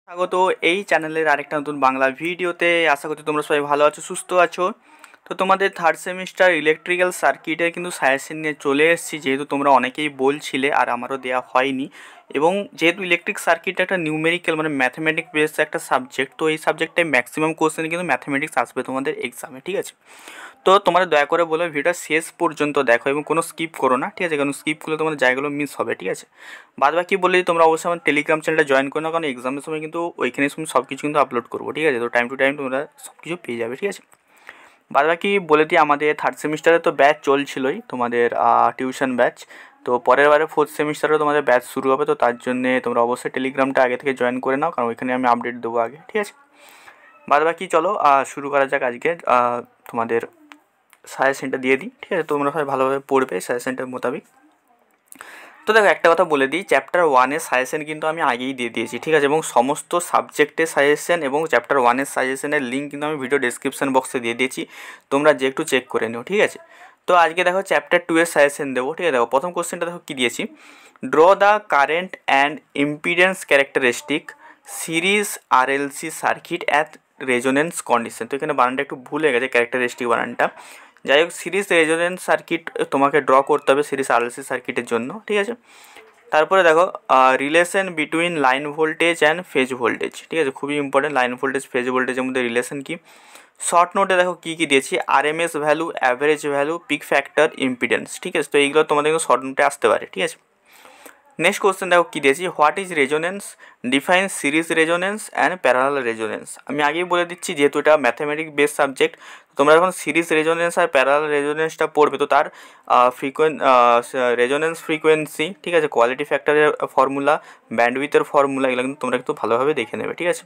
স্বাগত এই চ্যানেলের আরেকটা নতুন বাংলা ভিডিওতে। আশা করছি তোমরা সবাই ভালো আছো, সুস্থ আছো। তো তোমাদের থার্ড সেমিস্টার ইলেকট্রিক্যাল সার্কিটের কিন্তু সাজেশন নিয়ে চলে এসেছি, যেহেতু তোমরা অনেকেই বলছিলে আর আমারও দেওয়া হয়নি। এবং যেহেতু ইলেকট্রিক সার্কিট একটা নিউমেরিক্যাল মানে ম্যাথমেটিক্স বেস একটা সাবজেক্ট, তো এই সাবজেক্টটায় ম্যাক্সিমাম কোশ্চেন কিন্তু ম্যাথমেটিক্স আসবে তোমাদের এক্সামে, ঠিক আছে। তো তোমাদের দয়া করে বলো ভিডিওটা শেষ পর্যন্ত দেখো এবং কোনো স্কিপ করো না, ঠিক আছে, কারণ স্কিপ করলে তোমাদের জায়গাগুলো মিস হবে, ঠিক আছে। বাদ বাকি বলে তোমরা অবশ্যই আমার টেলিগ্রাম চ্যানেলটা জয়েন করো না, কারণ এক্সামের সময় কিন্তু ওইখানে সব কিছু কিন্তু আপলোড করবো, ঠিক আছে। তো টাইম টু টাইম তোমরা সব কিছু পেয়ে যাবে, ঠিক আছে। বাদ বাকি বলে দিই, আমাদের থার্ড সেমিস্টারে তো ব্যাচ চলছিলই তোমাদের টিউশন ব্যাচ। তো পরের বারে ফোর্থ সেমিস্টারেও তোমাদের ব্যাচ শুরু হবে, তো তার জন্যে তোমরা অবশ্যই টেলিগ্রামটা আগে থেকে জয়েন করে নাও, কারণ ওইখানে আমি আপডেট দেবো আগে, ঠিক আছে। বাদ বাকি চলো শুরু করা যাক আজকে তোমাদের সাজেশনটা দিয়ে দিই, ঠিক আছে। তোমরা সবাই ভালোভাবে পড়বে সাজেশনটার মোতাবিক। তো দেখো একটা কথা বলে দিই, চ্যাপ্টার ওয়ানের সাজেশন কিন্তু আমি আগেই দিয়ে দিয়েছি, ঠিক আছে, এবং সমস্ত সাবজেক্টের সাজেশন এবং চ্যাপ্টার ওয়ানের সাজেশনের লিঙ্ক কিন্তু আমি ভিডিও ডেসক্রিপশন বক্সে দিয়ে দিয়েছি, তোমরা যে একটু চেক করে নিও, ঠিক আছে। তো আজকে দেখো চ্যাপ্টার 2 এর সাজেশন দেবো, ঠিক আছে। দেখো প্রথম কোশ্চেনটা দেখো কী দিয়েছি, draw the current and impedance characteristic series RLC circuit at resonance condition. তো এখানে বানানটা একটু ভুল হয়ে গেছে, ক্যারেক্টারিস্টিক বানানটা। যাই হোক, সিরিজ রেজোনেন্স সার্কিট তোমাকে ড্র করতে হবে সিরিজ আরএলসি সার্কিটের জন্য, ঠিক আছে। তারপরে দেখো relation between line voltage and phase voltage, ঠিক আছে, খুবই ইম্পর্টেন্ট। লাইন ভোল্টেজ ফেজ ভোল্টেজের মধ্যে রিলেশন কি। শর্ট নোটে দেখো কী কী দিয়েছি, RMS value, average value, peak factor, impedance, ঠিক আছে। তো এইগুলো তোমাদের কিন্তু শর্ট নোটে আসতে পারে, ঠিক আছে। নেক্সট কোশ্চেন দেখো কী দিয়েছি, what is resonance, define series resonance and parallel resonance. আমি আগেই বলে দিচ্ছি, যেহেতু এটা ম্যাথামেটিক্স বেস সাবজেক্ট, তোমরা যখন সিরিজ রেজোনেন্স আর প্যারালাল রেজোনেন্সটা পড়বে, তো তার রেজোনেন্স ফ্রিকোয়েন্সি, ঠিক আছে, কোয়ালিটি ফ্যাক্টরের ফর্মুলা, ব্যান্ডউইথের ফর্মুলা, এগুলো কিন্তু তোমরা একটু ভালোভাবে দেখে নেবে, ঠিক আছে।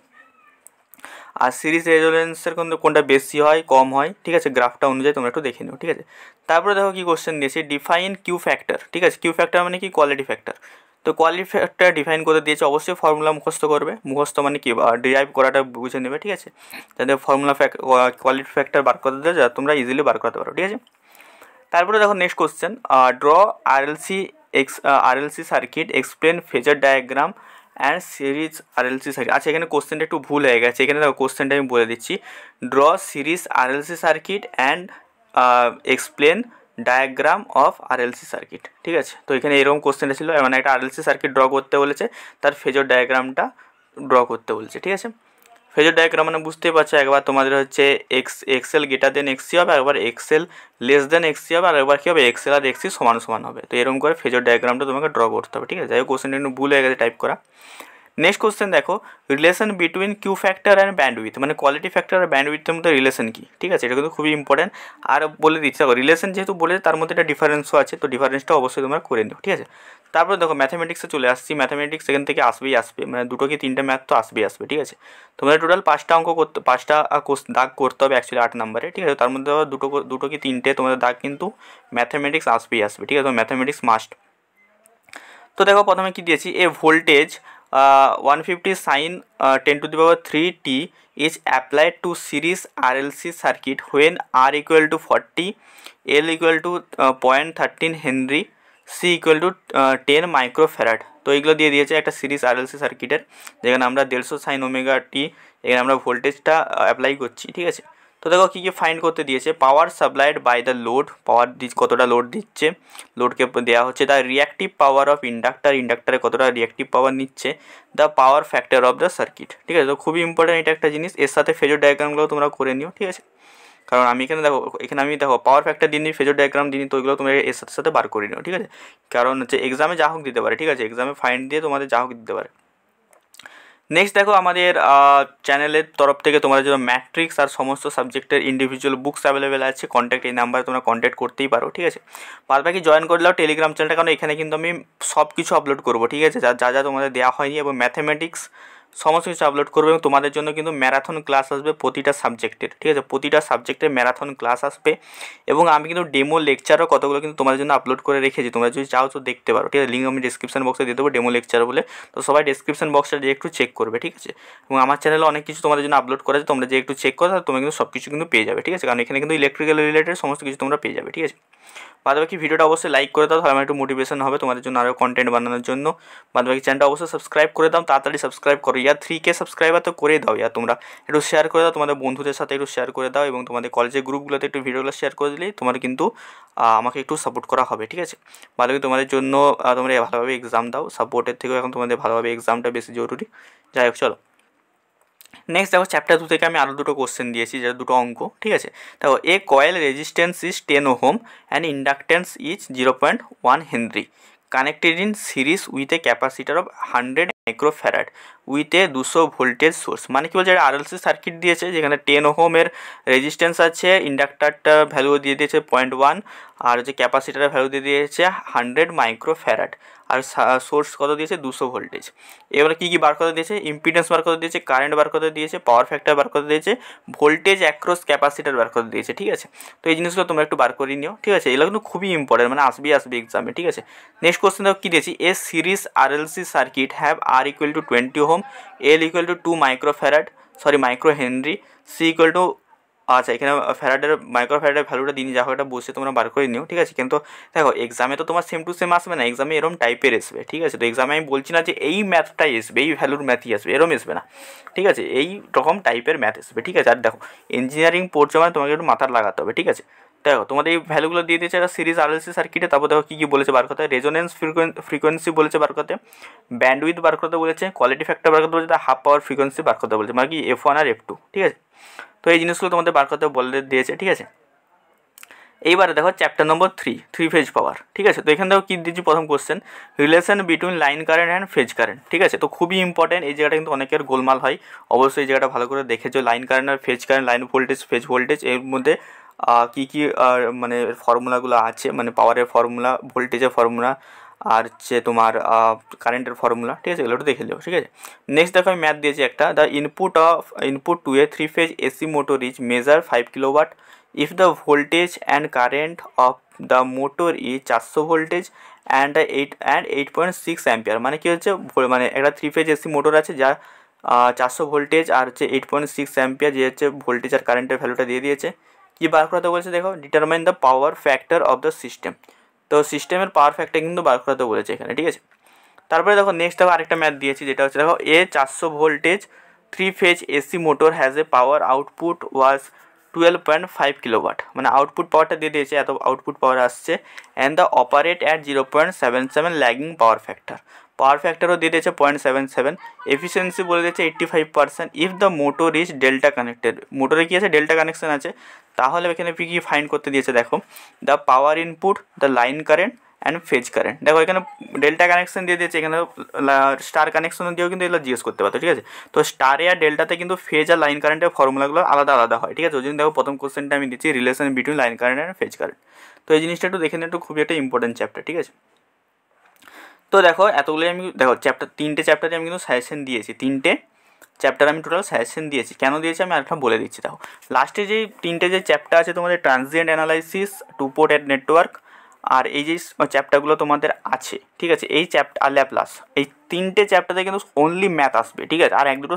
আর সিরিজ রেজোনেন্সের কিন্তু কোনটা বেশি হয় কম হয়, ঠিক আছে, গ্রাফটা অনুযায়ী তোমরা একটু দেখে নিও, ঠিক আছে। তারপরে দেখো কি কোশ্চেন দিয়েছে, ডিফাইন কিউ ফ্যাক্টর, ঠিক আছে। কিউ ফ্যাক্টর মানে কি, কোয়ালিটি ফ্যাক্টর। তো কোয়ালিটি ফ্যাক্টর ডিফাইন করে দিয়েছে, অবশ্যই ফর্মুলা মুখস্থ করবে। মুখস্থ মানে কি, ডিরাইভ করাটা বুঝে নেবে, ঠিক আছে, যাতে ফর্মুলা কোয়ালিটি ফ্যাক্টর বার করতে দেয়, যা তোমরা ইজিলি বার করতে পারো, ঠিক আছে। তারপরে দেখো next question, draw RLC circuit, explain phasor diagram and series RLC circuit. আচ্ছা, এখানে কোশ্চেনটা একটু ভুল হয়ে গেছে, এখানে দেখো কোশ্চেনটা আমি বলে দিচ্ছি, draw series RLC circuit and explain diagram of RLC circuit, ঠিক আছে। তো এখানে এরকম কোশ্চেনটা ছিল, মানে একটা আরএলসি সার্কিট ড্র করতে বলেছে, তার ফেজর ডায়াগ্রামটা ড্র করতে বলছে, ঠিক আছে। ফেজর ডায়াগ্রাম মানে বুঝতেই পারছো, একবার তোমাদের হচ্ছে এক্সেল গ্রেটার দেন এক্সি হবে, একবার এক্সেল লেস দেন এক্সি হবে, আর একবার কী হবে, এক্সেল আর এক্সি সমান সমান হবে। তো এরকম করে ফেজর ডায়াগ্রামটা তোমাকে ড্র করতে হবে, ঠিক আছে। যাই হোক, কোশ্চেনটা একটু ভুল হয়ে গেছে টাইপ করা। নেক্সট কোশ্চেন দেখো, relation between Q factor and bandwidth, মানে কোয়ালিটি ফ্যাক্টর আর ব্যান্ডউইথের মধ্যে রিলেশন কি, ঠিক আছে, এটা কিন্তু খুবই ইম্পর্টেন্ট। আর বলে দিচ্ছি দেখো, রিলেশন যেহেতু বলেছে তার মধ্যে একটা ডিফারেন্সও আছে, তো ডিফারেন্সটা অবশ্যই তোমরা করে নিও, ঠিক আছে। তারপরে দেখো ম্যাথামেটিক্সে চলে আসছি, ম্যাথামেটিক্স সেখান থেকে আসবেই আসবে, মানে দুটো কি তিনটে ম্যাথ তো আসবেই আসবে, ঠিক আছে। তোমাদের টোটাল 5টা অঙ্ক করতে, 5টা দাগ করতে হবে অ্যাকচুয়ালি 8 নম্বরে, ঠিক আছে। তার মধ্যে দুটো কি তিনটে তোমাদের দাগ কিন্তু ম্যাথামেটিক্স আসবেই আসবে, ঠিক আছে। তো ম্যাথামেটিক্স মাস্ট। তো দেখো প্রথমে কি দিয়েছি, এ voltage 150 sign 10⁻³ t is applied to series RLC circuit when R equal to 40, L equal to 0.13 Henry, C equal to 10 microfarad. তো এইগুলো দিয়ে দিয়েছে একটা সিরিজ আরএলসি সার্কিটের, যেখানে আমরা 150 সাইন ওমেগা টি, এখানে আমরা ভোল্টেজটা অ্যাপ্লাই করছি, ঠিক আছে। তো দেখো কী কী ফাইন্ড করতে দিয়েছে, power supplied by the load, power কতটা লোড দিচ্ছে, লোডকে দেওয়া হচ্ছে, the reactive power of inductor, ইন্ডাক্টারে কতটা রিয়াক্টিভ পাওয়ার নিচ্ছে, the power factor of the circuit, ঠিক আছে। তো খুবই ইম্পর্টেন্ট এটা একটা জিনিস, এর সাথে ফেজর ডায়াগ্রামগুলো তোমরা করে নিও, ঠিক আছে। কারণ আমি এখানে দেখো, আমি দেখো পাওয়ার ফ্যাক্টর দিন, ফেজর ডায়াগ্রাম দিন, তো ওইগুলো তোমরা এর সাথে সাথে বার করে নিও, ঠিক আছে। কারণ হচ্ছে এক্সামে যা হোক দিতে পারে, ঠিক আছে, এক্সামে ফাইন্ড দিয়ে তোমাদের যা হোক দিতে পারে। নেক্সট দেখো, আমাদের চ্যানেলের তরফ থেকে তোমাদের জন্য ম্যাট্রিক্স আর সমস্ত সাবজেক্টের ইন্ডিভিজুয়াল বুকস অ্যাভেলেবেল আছে, কন্ট্যাক্ট এই নাম্বারে তোমরা কন্ট্যাক্ট করতেই পারো, ঠিক আছে। বাদ বাকি জয়েন করে দাও টেলিগ্রাম চ্যানেলটা, কারণ এখানে কিন্তু আমি সব কিছু আপলোড করবো, ঠিক আছে, যা যা তোমাদের দেওয়া হয়নি, এবং ম্যাথামেটিক্স সমস্ত কিছু আপলোড করবো। এবং তোমাদের জন্য কিন্তু ম্যারাথন ক্লাস আসবে প্রতিটা সাবজেক্টের, ঠিক আছে, প্রতিটা সাবজেক্টের ম্যারাথন ক্লাস আসবে। এবং আমি কিন্তু ডেমো লেকচারও কতগুলো কিন্তু তোমাদের জন্য আপলোড করে রেখেছি, তোমরা যদি চাও তো দেখতে পারো, ঠিক আছে। লিঙ্ক আমি ডিসক্রিপশন বক্সে দিয়ে দেবো ডেমো লেকচার বলে, তো সবাই ডিসক্রিপশন বক্সটা যে একটু চেক করবে, ঠিক আছে। এবং আমার চ্যানেলে অনেক কিছু তোমাদের জন্য আপলোড করেছে, তোমরা যে একটু চেক করো, তোমরা কিন্তু সব কিছু কিন্তু পেয়ে যাবে, ঠিক আছে, কারণ এখানে কিন্তু ইলেকট্রিক্যাল রিলেটেড সমস্ত কিছু তোমরা পেয়ে যাবে, ঠিক আছে। বাদবাকি ভিডিওটা অবশ্যই লাইক করে দাও, তাহলে আমার একটু মোটিভেশন হবে তোমাদের জন্য আরও কন্টেন্ট বানানোর জন্য। বাদবাকি চ্যানেলটা অবশ্যই সাবস্ক্রাইব করে দাও, তাড়াতাড়ি সাবস্ক্রাইব করো ইয়ার 3K সাবস্ক্রাইবার তো করে দাও ইয়ার। তোমরা একটু শেয়ার করে দাও, তোমাদের বন্ধুদের সাথে একটু শেয়ার করে দাও, এবং তোমাদের কলেজের গ্রুপগুলোতে একটু ভিডিওগুলো শেয়ার করে দিলেই তোমার কিন্তু আমাকে একটু সাপোর্ট করা হবে, ঠিক আছে। বাদবাকি তোমাদের জন্য তোমরা ভালোভাবে এক্সাম দাও, সাপোর্টের থেকেও এখন তোমাদের ভালোভাবে এক্সামটা বেশি জরুরি। যাই হোক, চলো নেক্সট দেখো চ্যাপ্টার 2 থেকে আমি আরও দুটো কোশ্চেন দিয়েছি, যেটা দুটো অঙ্ক, ঠিক আছে। দেখো a coil resistance is 10 ohm and inductance is 0.1 henry connected in series with a capacitor of 100 microfarad with a 200 voltage source. মানে কি বলছে, আরএলসি সার্কিট দিয়েছে যেখানে 10 ওহমের রেজিস্ট্যান্স আছে, ইন্ডাক্টারটা ভ্যালু দিয়ে দিয়েছে 0.1, আর যে ক্যাপাসিটারের ভ্যালু দিয়ে দিয়েছে 100 মাইক্রোফ্যারাড, আর সোর্স কত দিয়েছে 200 ভোল্টেজ। এবারে কী কী বার করতে দিয়েছে, ইম্পিডেন্স বার করতে দিয়েছে, কারেন্ট বার করতে দিয়েছে, পাওয়ার ফ্যাক্টর বার করতে দিয়েছে, ভোল্টেজ অ্যাক্রস ক্যাপাসিটার বার করতে দিয়েছে, ঠিক আছে। তো এই জিনিসগুলো তোমরা একটু বার করে নিও, ঠিক আছে। এগুলো কিন্তু খুবই ইম্পর্টেন্ট, মানে আসবে এক্সামে, ঠিক আছে। নেক্সট কোশ্চেন দেখো কী দিয়েছি, a series RLC circuit have R equal to 20 ohm, L equal to 2 micro henry, C equal to, আচ্ছা এখানে মাইক্রোফ্যারাডের ভ্যালুটা দিন যা হোক এটা বসে তোমরা বার করে নিও, ঠিক আছে। কিন্তু দেখো এক্সামে তো তোমার সেম টু সেম আসবে না, এক্সামে এরম টাইপের আসবে, ঠিক আছে। তো এক্সামে আমি বলছি না যে এই ম্যাথটাই আসবে, এই ভ্যালুর ম্যাথই আসবে, এরম আসবে না, ঠিক আছে। এই রকম টাইপের ম্যাথ আসবে, ঠিক আছে। আর দেখো ইঞ্জিনিয়ারিং পড়ছো মানে তোমাকে একটু মাথার লাগাতে হবে, ঠিক আছে। দেখো তোমাদের এই ভ্যালুগুলো দিয়ে দিয়েছে একটা সিরিজ আরএলসি সার্কিটে। তারপর দেখো কী কী বলেছে বার করতে, রেজোনেন্স ফ্রিকোয়েন্সি বলেছে বার করতে, ব্যান্ডউইথ বার করতে বলেছে, কোয়ালিটি ফ্যাক্টর বার করতে বলেছে, হাফ পাওয়ার ফ্রিকোয়েন্সি বার করতে বলেছে, মানে কি F1 আর F2, ঠিক আছে। তো এই জিনিসগুলো তোমাদের বার করতে বলে দিয়েছে, ঠিক আছে। এইবারে দেখো চ্যাপ্টার নম্বর 3 ফেজ পাওয়ার, ঠিক আছে। তো এখানে দেখো কী দিচ্ছি, প্রথম question relation between line current and phase current, ঠিক আছে। তো খুবই ইম্পর্টেন্ট, এই জায়গাটা কিন্তু অনেকের গোলমাল হয়, অবশ্যই এই জায়গাটা ভালো করে দেখেছো। লাইন কারেন্ট আর phase current, line voltage phase voltage, এর মধ্যে কী কী মানে ফর্মুলাগুলো আছে, মানে পাওয়ারের ফর্মুলা, ভোল্টেজের ফর্মুলা, আর হচ্ছে তোমার কারেন্টের ফর্মুলা, ঠিক আছে। এগুলো একটু দেখে নিও, ঠিক আছে। নেক্সট দেখো আমি ম্যাথ দিয়েছি একটা, the input to a 3 phase AC motor is measure 5 kilowatt if the voltage and current of the motor is 400 voltage and 8.6 ampere. মানে কি হচ্ছে, মানে একটা 3 ফেজ এসি মোটর আছে যা 400 ভোল্টেজ আর হচ্ছে 8.6 অ্যাম্পিয়ার, যে হচ্ছে ভোল্টেজ আর কারেন্টের ভ্যালুটা দিয়ে দিয়েছে। কী বার করতে বলেছে দেখো, determine the power factor of the system. তো সিস্টেমের পাওয়ার ফ্যাক্টর কিন্তু বার করতে বলেছে এখানে, ঠিক আছে। তারপরে দেখো নেক্সট দেখো আরেকটা ম্যাথ দিয়েছি, যেটা হচ্ছে দেখো a 400 voltage 3 phase AC motor has a power output was 12.5 kilowatt, মানে আউটপুট পাওয়ারটা দিয়ে দিয়েছে, এত আউটপুট পাওয়ার আসছে, and the operate at 0.77 lagging power factor, power ফ্যাক্টরও দিয়ে দিয়েছে 0.77, এফিসিয়েন্সি বলে দিয়েছে 85%। If the motor is delta connected, মোটরে কী আছে, ডেল্টা কানেকশন আছে, তাহলে এখানে কী ফাইন্ড করতে দিয়েছে দেখো, the power input, the line current and phase current. দেখো এখানে ডেল্টা কানেকশন দিয়ে দিয়েছে, এখানে স্টার কানেকশন দিয়েও কিন্তু এগুলো জিজ্ঞেস করতে পারতো, ঠিক আছে। তো স্টারে আর ডেল্টাতে কিন্তু ফেজ আর লাইন কারেন্টের ফর্মুলাগুলো আলাদা আলাদা হয়, ঠিক আছে। ওই জন্য দেখো প্রথম কোশ্চেনটা আমি দিচ্ছি relation between line current and phase current. তো এই জিনিসটা একটু দেখে নিন, একটু খুবই একটা ইম্পর্টেন্ট চ্যাপ্টার, ঠিক আছে। তো দেখো এতগুলোই আমি দেখো তিনটে চ্যাপ্টারে আমি কিন্তু সাজেশন দিয়েছি, 3টে চ্যাপ্টার আমি টোটাল সাজেশন দিয়েছি। কেন দিয়েছি আমি আরেকটা বলে দিচ্ছি। দেখো লাস্টে যে 3টে যে চ্যাপ্টার আছে তোমাদের, transient analysis, two port and network, আর এই যে চ্যাপ্টারগুলো তোমাদের আছে, ঠিক আছে, এই চ্যাপ্টার আর ল্যাপ্লাস, এই 3টে চ্যাপ্টারে কিন্তু অনলি ম্যাথ আসবে, ঠিক আছে। আর এক দুটো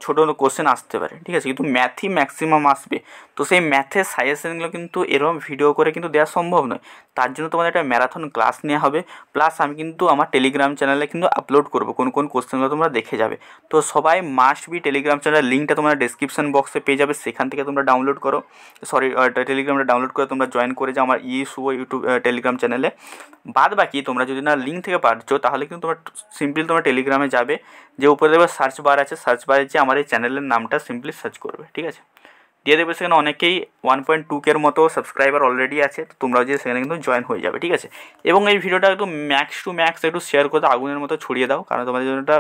ছোটো কোশ্চেন আসতে পারে, ঠিক আছে, কিন্তু ম্যাথই ম্যাক্সিমাম আসবে। তো সেই ম্যাথের সাজেশনগুলো কিন্তু এরকম ভিডিও করে কিন্তু দেওয়া সম্ভব নয়, তার জন্য তোমাদের একটা ম্যারাথন ক্লাস নেওয়া হবে, প্লাস আমি কিন্তু আমার টেলিগ্রাম চ্যানেলে কিন্তু আপলোড করবো কোন কোন কোশ্চেনগুলো তোমরা দেখে যাবে। তো সবাই মাস্ট বি টেলিগ্রাম চ্যানেলের লিঙ্কটা তোমরা ডেসক্রিপশন বক্সে পেয়ে যাবে, সেখান থেকে তোমরা ডাউনলোড করো, টেলিগ্রামটা ডাউনলোড করে তোমরা জয়েন করে যাও আমার শুভ ইউটিউব টেলিগ্রাম চ্যানেলে। বাদ বাকি তোমরা যদি না লিঙ্ক থেকে পারছো, তাহলে কিন্তু তোমরা সিম্পলি তোমরা টেলিগ্রামে যাবে, যে উপরে দেখবে সার্চ বার আছে, সার্চ বারে যে আমার এই চ্যানেলের নামটা সিম্পলি সার্চ করবে, ঠিক আছে। দিয়ে দেখবে সেখানে অনেকেই 1.2K মতো সাবস্ক্রাইবার অলরেডি আছে, তো তোমরাও যে সেখানে কিন্তু জয়েন হয়ে যাবে, ঠিক আছে। এবং এই ভিডিওটা একটু ম্যাক্স টু ম্যাক্স একটু শেয়ার করে আগুনের মতো ছড়িয়ে দাও, কারণ তোমাদের জন্য এটা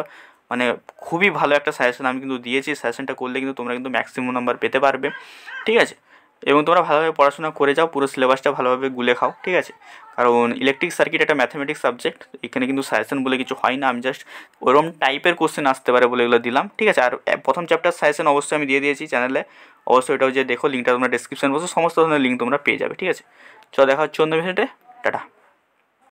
মানে খুবই ভালো একটা সাজেশন আমি কিন্তু দিয়েছি। সাজেশনটা করলে কিন্তু তোমরা কিন্তু ম্যাক্সিমাম নাম্বার পেতে পারবে, ঠিক আছে। এবং তোমরা ভালোভাবে পড়াশোনা করে যাও, পুরো সিলেবাসটা ভালোভাবে গুলে খাও, ঠিক আছে। কারণ ইলেকট্রিক সার্কিট একটা ম্যাথমেটিক্স সাবজেক্ট, এখানে কিন্তু সাজেশন বলে কিছু হয় না, আমি জাস্ট ওরকম টাইপের কোশ্চেন আসতে পারে বলে এগুলো দিলাম, ঠিক আছে। আর প্রথম চ্যাপ্টার সাজেশন অবশ্যই আমি দিয়ে দিয়েছি চ্যানেলে, অবশ্যই এটাও যে দেখো, লিঙ্কটা তোমরা ডেসক্রিপশন বসে সমস্ত ধরনের লিঙ্ক তোমরা পেয়ে যাবে, ঠিক আছে। চলো দেখা হচ্ছে অন্য ভিডিওতে, টাটা।